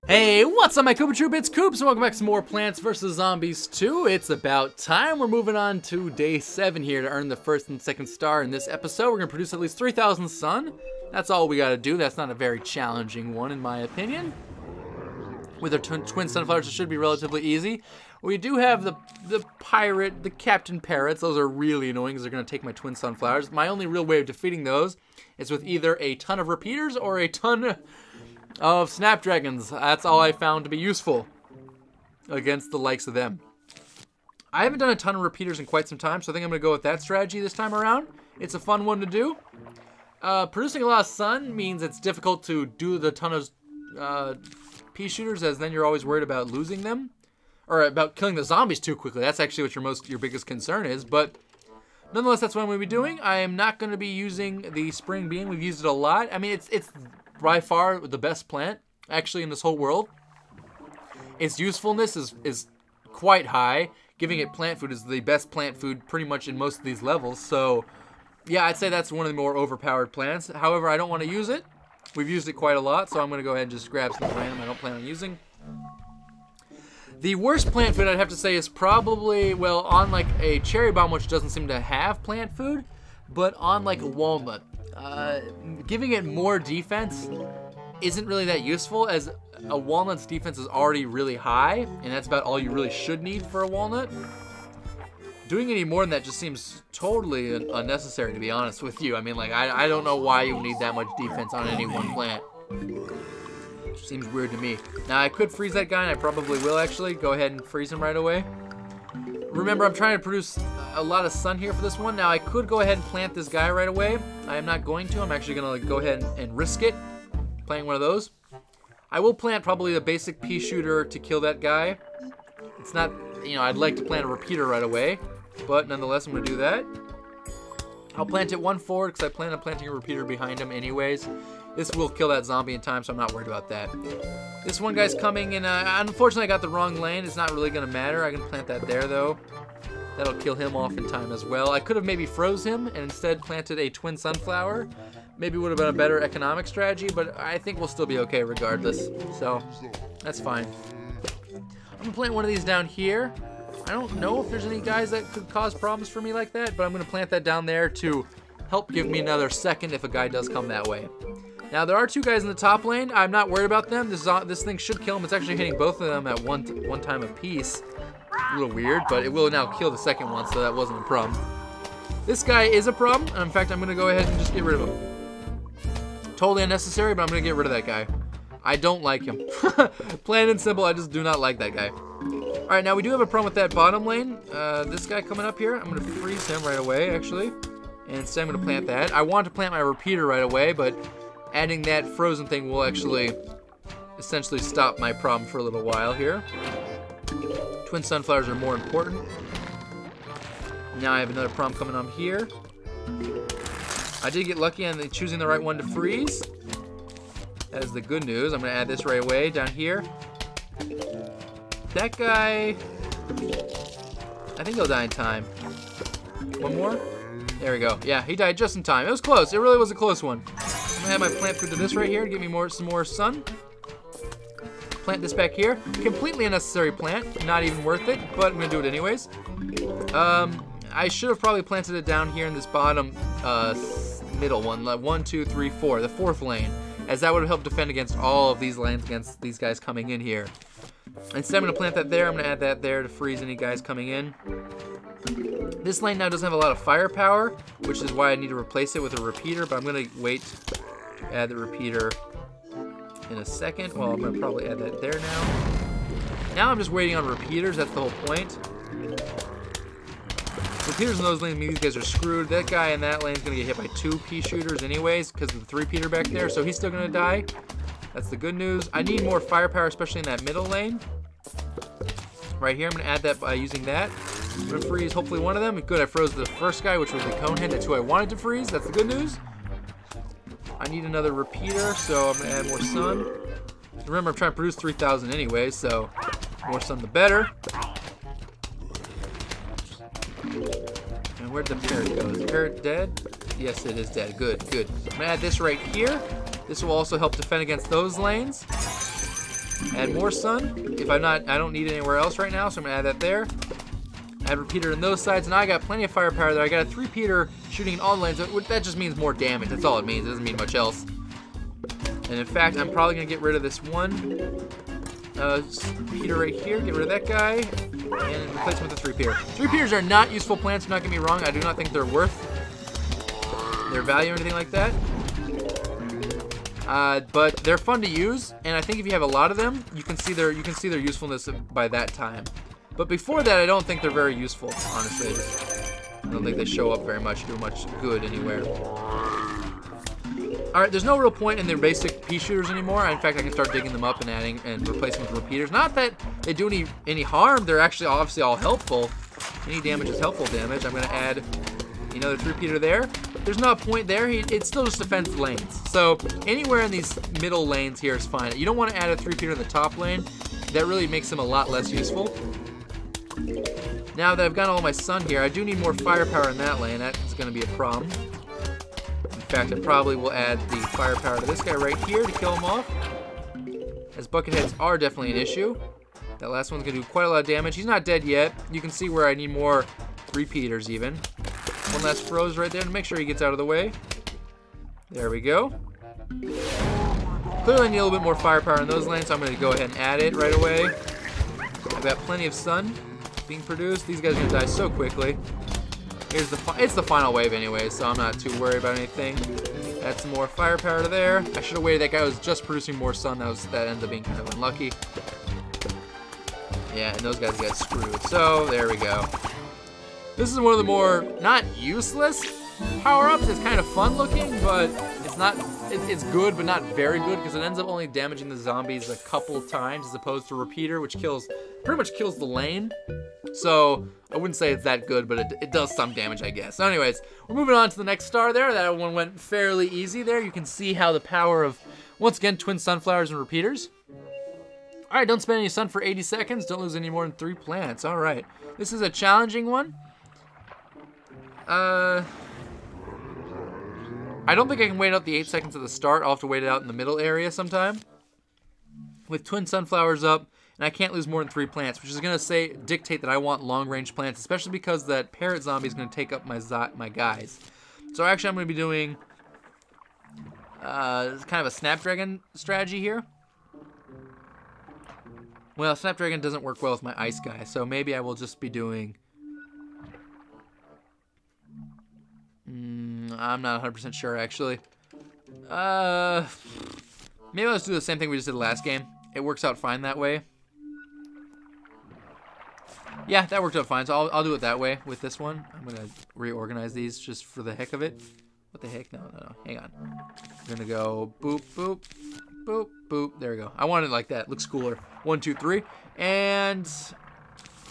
Hey, what's up my Koopa Troop? It's Koops and welcome back to some more Plants vs. Zombies 2. It's about time. We're moving on to day 7 here to earn the first and second star in this episode. We're going to produce at least 3,000 sun. That's all we got to do. That's not a very challenging one in my opinion. With our twin sunflowers, it should be relatively easy. We do have the pirate, the captain parrots. Those are really annoying because they're going to take my twin sunflowers. My only real way of defeating those is with either a ton of repeaters or a ton of snapdragons. That's all I found to be useful against the likes of them. I haven't done a ton of repeaters in quite some time, so I think I'm going to go with that strategy this time around. It's a fun one to do. Producing a lot of sun means it's difficult to do the ton of pea shooters, as then you're always worried about losing them or about killing the zombies too quickly. That's actually what your biggest concern is, but nonetheless, that's what I'm going to be doing. I am not going to be using the spring bean. We've used it a lot. I mean, it's by far the best plant actually in this whole world. Its usefulness is quite high. Giving it plant food is the best plant food pretty much in most of these levels. So yeah, I'd say that's one of the more overpowered plants. However, I don't want to use it. We've used it quite a lot, so I'm going to go ahead and just grab some random I don't plan on using. The worst plant food I'd have to say is probably, well, on like a cherry bomb, which doesn't seem to have plant food, but on like a walnut. Giving it more defense isn't really that useful, as a walnut's defense is already really high, and that's about all you really should need for a walnut. Doing any more than that just seems totally unnecessary, to be honest with you. I mean, like, I don't know why you need that much defense on any one plant. Seems weird to me. Now, I could freeze that guy, and I probably will actually. Go ahead and freeze him right away. Remember, I'm trying to produce a lot of sun here for this one. Now, I could go ahead and plant this guy right away. I am not going to. I'm actually going to go ahead and risk it, planting one of those. I will plant probably a basic pea shooter to kill that guy. It's not, you know, I'd like to plant a repeater right away, but nonetheless, I'm going to do that. I'll plant it one forward because I plan on planting a repeater behind him anyways. This will kill that zombie in time, so I'm not worried about that. This one guy's coming, and unfortunately I got the wrong lane. It's not really going to matter. I can plant that there, though. That'll kill him off in time as well. I could have maybe froze him and instead planted a twin sunflower. Maybe would have been a better economic strategy, but I think we'll still be okay regardless. So, that's fine. I'm going to plant one of these down here. I don't know if there's any guys that could cause problems for me like that, but I'm going to plant that down there to help give me another second if a guy does come that way. Now, there are two guys in the top lane. I'm not worried about them. This thing should kill them. It's actually hitting both of them at one time apiece. A little weird, but it will now kill the second one, so that wasn't a problem. This guy is a problem, and in fact, I'm going to go ahead and just get rid of him. Totally unnecessary, but I'm going to get rid of that guy. I don't like him. Plain and simple, I just do not like that guy. Alright, now we do have a problem with that bottom lane. This guy coming up here, I'm going to freeze him right away, actually. And instead, I'm going to plant that. I want to plant my repeater right away, but adding that frozen thing will actually essentially stop my problem for a little while here. Twin sunflowers are more important. Now I have another problem coming on here. I did get lucky on choosing the right one to freeze. That is the good news. I'm going to add this right away down here. That guy, I think he'll die in time. One more? There we go. Yeah, he died just in time. It was close. It really was a close one. I'm going to have my plant food to this right here to give me some more sun. Plant this back here. Completely unnecessary plant. Not even worth it, but I'm going to do it anyways. I should have probably planted it down here in this bottom middle one. Like 1, 2, 3, 4. The fourth lane. As that would have helped defend against all of these lanes against these guys coming in here. Instead, I'm going to plant that there. I'm going to add that there to freeze any guys coming in. This lane now doesn't have a lot of firepower, which is why I need to replace it with a repeater, but I'm going to wait to add the repeater in a second. Well, I'm going to probably add that there now. Now I'm just waiting on repeaters. That's the whole point. Repeaters in those lanes mean these guys are screwed. That guy in that lane is going to get hit by 2 pea shooters anyways because of the Threepeater back there, so he's still going to die. That's the good news. I need more firepower, especially in that middle lane. Right here, I'm going to add that by using that. I'm going to freeze hopefully one of them. Good, I froze the first guy, which was the conehead. That's who I wanted to freeze. That's the good news. I need another repeater, so I'm going to add more sun. Remember, I'm trying to produce 3,000 anyway, so more sun the better. And where'd the parrot go? Is the parrot dead? Yes, it is dead. Good, good. I'm going to add this right here. This will also help defend against those lanes. Add more sun. If I don't need it anywhere else right now, so I'm gonna add that there. Add repeater in those sides, and I got plenty of firepower there. I got a Threepeater shooting in all lanes. That just means more damage. That's all it means. It doesn't mean much else. And in fact, I'm probably gonna get rid of this one Peter right here. Get rid of that guy, and replace him with a Threepeater. Threepeaters are not useful plants. Do not get me wrong. I do not think they're worth their value or anything like that. But they're fun to use, and I think if you have a lot of them, you can see their usefulness by that time. But before that, I don't think they're very useful, honestly. I don't think they show up very much, do much good anywhere. All right, there's no real point in their basic pea shooters anymore. In fact, I can start digging them up and adding and replacing them with repeaters. Not that they do any harm. They're actually obviously all helpful. Any damage is helpful damage. I'm gonna add another Threepeater there. There's no point there. It still just defends lanes. So anywhere in these middle lanes here is fine. You don't want to add a Threepeater in the top lane. That really makes them a lot less useful. Now that I've got all my sun here, I do need more firepower in that lane. That's going to be a problem. In fact, I probably will add the firepower to this guy right here to kill him off, as bucket heads are definitely an issue. That last one's going to do quite a lot of damage. He's not dead yet. You can see where I need more repeaters even. One last froze right there to make sure he gets out of the way. There we go. Clearly I need a little bit more firepower in those lanes, so I'm going to go ahead and add it right away. I've got plenty of sun being produced. These guys are going to die so quickly. Here's it's the final wave anyway, so I'm not too worried about anything. Add some more firepower to there. I should have waited. That guy was just producing more sun. That ended up being kind of unlucky. Yeah, and those guys got screwed. So there we go. This is one of the more, not useless power-ups. It's kind of fun looking, but it's good, but not very good, because it ends up only damaging the zombies a couple times as opposed to Repeater, which pretty much kills the lane. So I wouldn't say it's that good, but it does some damage, I guess. So anyways, we're moving on to the next star there. That one went fairly easy there. You can see how the power of, once again, twin sunflowers and repeaters. All right, don't spend any sun for 80 seconds. Don't lose any more than 3 plants. All right, this is a challenging one. I don't think I can wait out the 8 seconds at the start. I'll have to wait it out in the middle area sometime. With twin sunflowers up, and I can't lose more than 3 plants, which is going to dictate that I want long-range plants, especially because that parrot zombie is going to take up my guys. So actually, I'm going to be doing kind of a Snapdragon strategy here. Well, Snapdragon doesn't work well with my ice guy, so maybe I will just be doing... I'm not 100% sure, actually. Maybe let's do the same thing we just did last game. It works out fine that way. Yeah, that worked out fine, so I'll do it that way with this one. I'm going to reorganize these just for the heck of it. What the heck? No. Hang on. I'm going to go boop, boop, boop, boop. There we go. I want it like that. Looks cooler. 1, 2, 3. And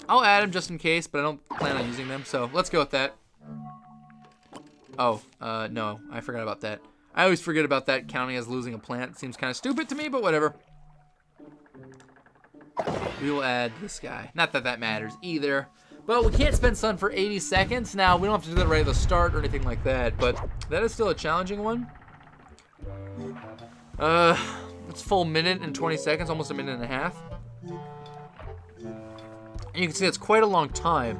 I'll add them just in case, but I don't plan on using them, so let's go with that. Oh, no, I forgot about that. I always forget about that counting as losing a plant. It seems kind of stupid to me, but whatever. We will add this guy. Not that that matters either. But we can't spend sun for 80 seconds. Now, we don't have to do that right at the start or anything like that, but that is still a challenging one. It's a full minute and 20 seconds, almost a minute and a half. And you can see it's quite a long time.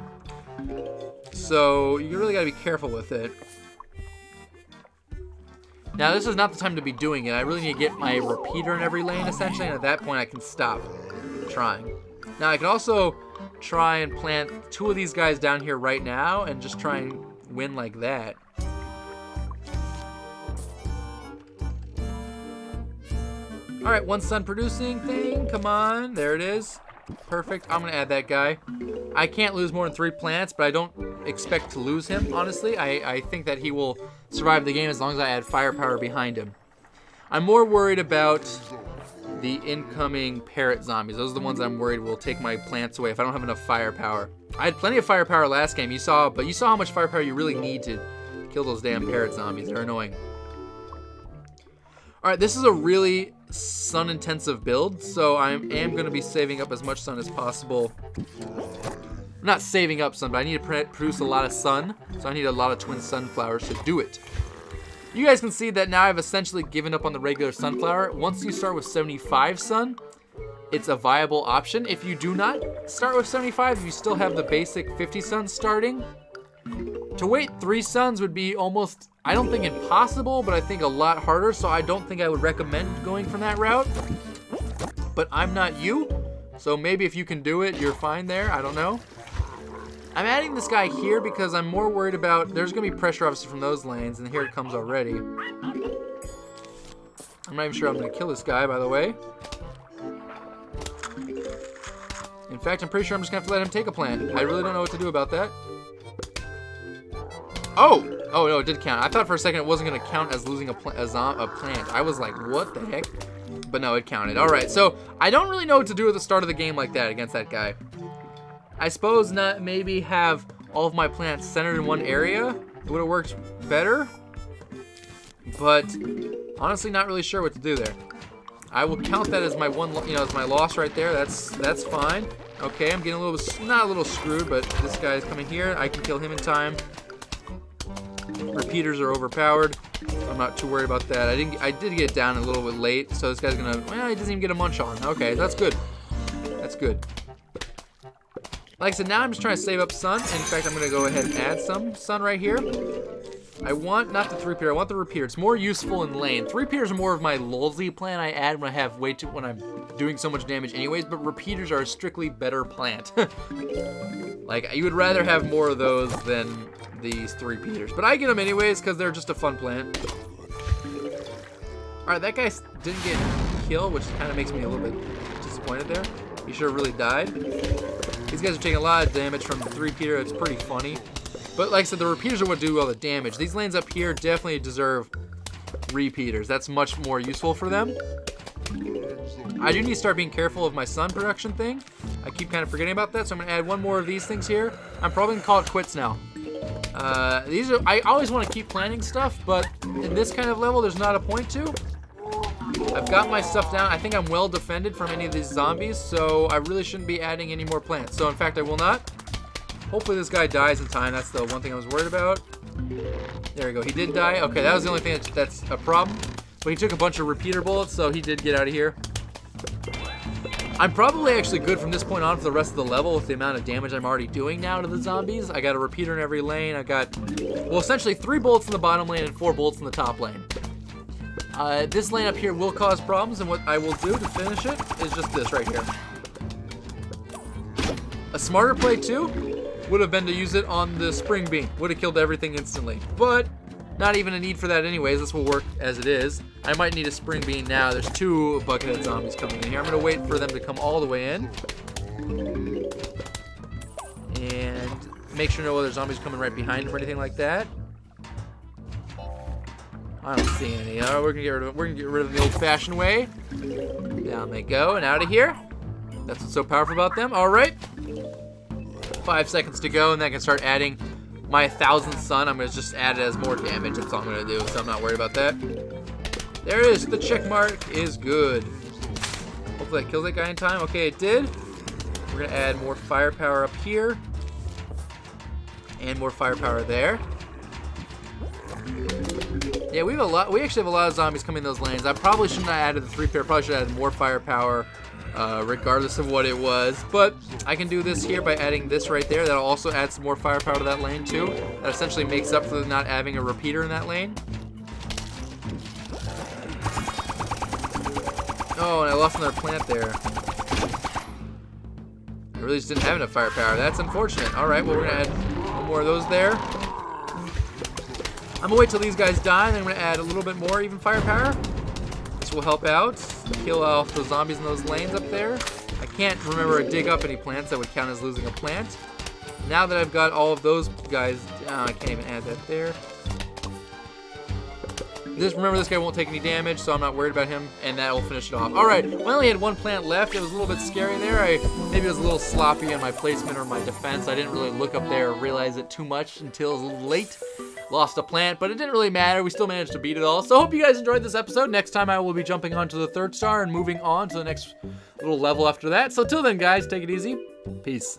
So you really got to be careful with it. Now, this is not the time to be doing it. I really need to get my repeater in every lane, essentially, and at that point, I can stop trying. Now, I can also try and plant 2 of these guys down here right now and just try and win like that. All right, 1 sun producing thing. Come on, there it is. Perfect. I'm going to add that guy. I can't lose more than 3 plants, but I don't expect to lose him, honestly. I think that he will survive the game as long as I add firepower behind him. I'm more worried about the incoming parrot zombies. Those are the ones I'm worried will take my plants away if I don't have enough firepower. I had plenty of firepower last game, but you saw how much firepower you really need to kill those damn parrot zombies. They're annoying. All right, this is a really sun-intensive build, so I am going to be saving up as much sun as possible. I'm not saving up sun, but I need to produce a lot of sun, so I need a lot of twin sunflowers to do it. You guys can see that now I've essentially given up on the regular sunflower. Once you start with 75 sun, it's a viable option. If you do not start with 75, you still have the basic 50 suns starting. To wait 3 suns would be almost, I don't think impossible, but I think a lot harder, so I don't think I would recommend going from that route. But I'm not you, so maybe if you can do it, you're fine there, I don't know. I'm adding this guy here because I'm more worried about, there's gonna be pressure obviously from those lanes, and here it comes already. I'm not even sure I'm gonna kill this guy, by the way. In fact, I'm pretty sure I'm just gonna have to let him take a plant. I really don't know what to do about that. Oh no, it did count. I thought for a second it wasn't gonna count as losing a plant. I was like, what the heck? But no, it counted. All right, so I don't really know what to do at the start of the game like that against that guy. I suppose not maybe have all of my plants centered in one area. It would have worked better. But honestly, not really sure what to do there. I will count that as my one, as my loss right there. That's fine. Okay, I'm getting a little, not a little screwed, but this guy is coming here. I can kill him in time. Repeaters are overpowered. I'm not too worried about that. I did get down a little bit late, so this guy's gonna, well, he doesn't even get a munch on. Okay, that's good. That's good. Like I said, now I'm just trying to save up sun. In fact, I'm gonna go ahead and add some sun right here. I want, not the Threepeater, I want the Repeater. It's more useful in lane. Threepeaters are more of my lulzy plan I add when I have when I'm doing so much damage anyways, but Repeaters are a strictly better plant. Like, you would rather have more of those than these Threepeaters. But I get them anyways because they're just a fun plant. Alright, that guy didn't get killed, which kind of makes me a little bit disappointed there. He should have really died. These guys are taking a lot of damage from the Threepeater. It's pretty funny. But like I said, the Repeaters are what do all the damage. These lanes up here definitely deserve Repeaters. That's much more useful for them. I do need to start being careful of my sun production thing. I keep kind of forgetting about that, so I'm going to add one more of these things here. I'm probably going to call it quits now. I always want to keep planting stuff, but in this kind of level, there's not a point to. I've got my stuff down. I think I'm well defended from any of these zombies, so I really shouldn't be adding any more plants. So in fact, I will not. Hopefully this guy dies in time. That's the one thing I was worried about. There we go. He did die. Okay, that was the only thing that's a problem. But he took a bunch of repeater bullets, so he did get out of here. I'm probably actually good from this point on for the rest of the level with the amount of damage I'm already doing now to the zombies. I got a repeater in every lane. I got, well, essentially 3 bullets in the bottom lane and 4 bullets in the top lane. This lane up here will cause problems, and what I will do to finish it is just this right here. A smarter play too would have been to use it on the spring bean. Would have killed everything instantly. But not even a need for that anyways. This will work as it is. I might need a spring bean now. There's 2 buckethead zombies coming in here. I'm going to wait for them to come all the way in. And make sure no other zombies coming right behind him or anything like that. I don't see any. All right, we're gonna get rid of the old-fashioned way. Down they go and out of here. That's what's so powerful about them. All right, 5 seconds to go, and then I can start adding my 1000th sun. I'm gonna just add it as more damage. That's all I'm gonna do. So I'm not worried about that. There it is. The check mark is good. Hopefully that kills that guy in time. Okay, it did. We're gonna add more firepower up here, and more firepower there. Yeah, we actually have a lot of zombies coming in those lanes. I probably shouldn't have added the Threepeater. Probably should have added more firepower, regardless of what it was. But I can do this here by adding this right there. That'll also add some more firepower to that lane too. That essentially makes up for not having a repeater in that lane. Oh, and I lost another plant there. I really just didn't have enough firepower. That's unfortunate. All right, well, we're gonna add one more of those there. I'm gonna wait till these guys die, and then I'm gonna add a little bit more even firepower. This will help out, kill off the zombies in those lanes up there. I can't remember to dig up any plants that would count as losing a plant. Now that I've got all of those guys, I can't even add that there. Just remember, this guy won't take any damage, so I'm not worried about him, and that will finish it off. All right, I only had 1 plant left. It was a little bit scary there. Maybe it was a little sloppy on my placement or my defense. I didn't really look up there or realize it too much until it was a little late. Lost a plant, but it didn't really matter. We still managed to beat it all. So hope you guys enjoyed this episode. Next time I will be jumping on to the 3rd star and moving on to the next little level after that. So till then, guys, take it easy. Peace.